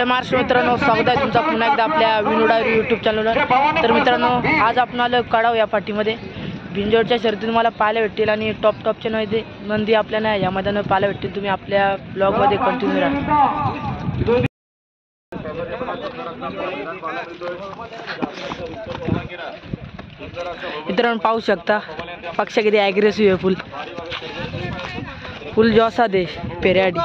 महाराष्ट्र मित्रांनो, स्वागत आहे तुमचा पुन्हा एकदा आपल्या विनोडा यूट्यूब चॅनलवर। तर मित्रांनो, आज आपण आलो कडाव या पाठीमध्ये भिंजोडच्या शर्यती तुम्हाला पाहायला भेटतील आणि टॉपचे नंदी आपल्याला या मैदानावर पाहायला भेटतील। तुम्ही आपल्या ब्लॉगमध्ये कंटिन्यू राहा। मित्रांनो पाहू शकता पक्ष किती ॲग्रेसिव्ह आहे। फुल जोसा दे पेऱ्याडी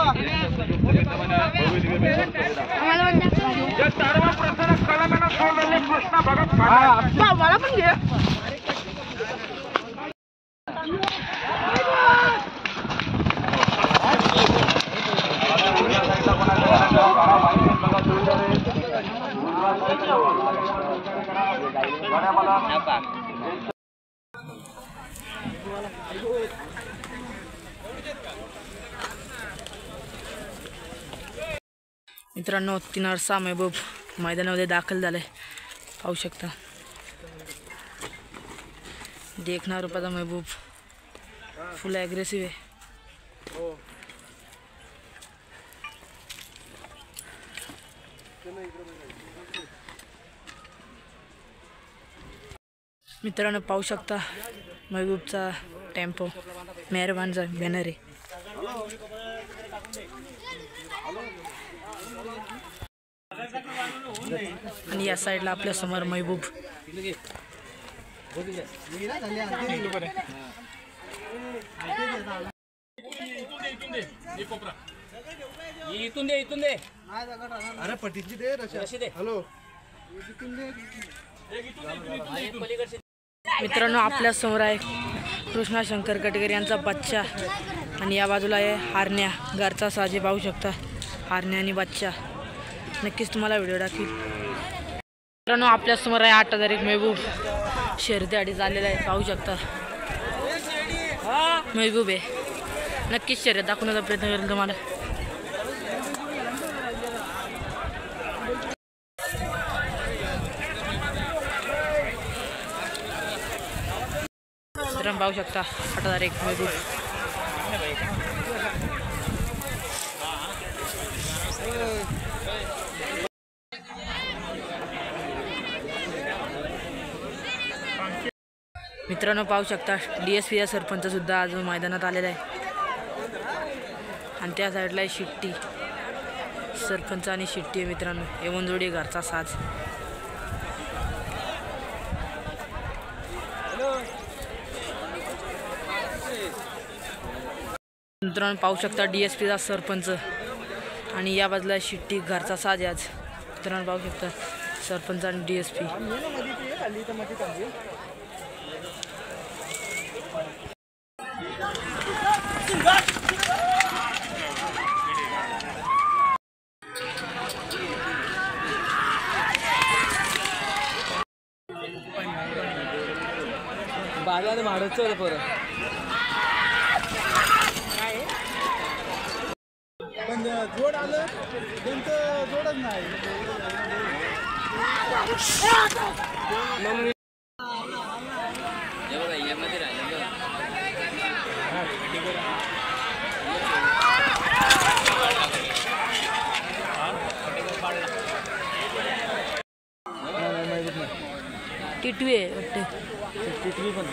मित्रांनो, 3 वर्षा महबूब मैदानामध्ये दाखल झाले। पाहू शकता देखणार रुपयाचा महबूब फुल ॲग्रेसिव्ह आहे। मित्रांनो पाहू शकता महबूबचा टेम्पो मेहरबानचा बॅनर आहे। आणि या साईडला आपल्या समोर महबूब अरे पटीची दे हॅलो। मित्रांनो आपल्या समोर आहे कृष्णा शंकर कटकर यांचा बच्चा आणि या बाजूला आहे हारण्या घरचा साजे। पाहू शकता हारण्या आणि बच्चा नक्कीच तुम्हाला व्हिडिओ दाखवील। मित्रांनो आपल्या समोर आहे 8,001 महबूब शर्यतीसाठी झालेला आहे। पाहू शकता महबूब आहे, नक्कीच शर्यत दाखवण्याचा प्रयत्न करेल तुम्हाला। मित्रांनो पाहू शकता 8,001 महबूब। मित्रांनो पाहू शकता DSP सरपंच सुद्धा आज मैदानात आलेला आहे आणि त्या साईडला शिट्टी सरपंच आणि शिट्टी आहे। मित्रांनो एवन जोडी घरचा साज। मित्रांनो पाहू शकता DSP सरपंच आणि या बाजूला शिट्टी घरचा साज आज। मित्रांनो पाहू शकता सरपंच आणि DSP। बाजार माडचं पर पण जोड आलं त्यांचं जोडच नाही। टिटवी आहे वाटते, टिटवी पण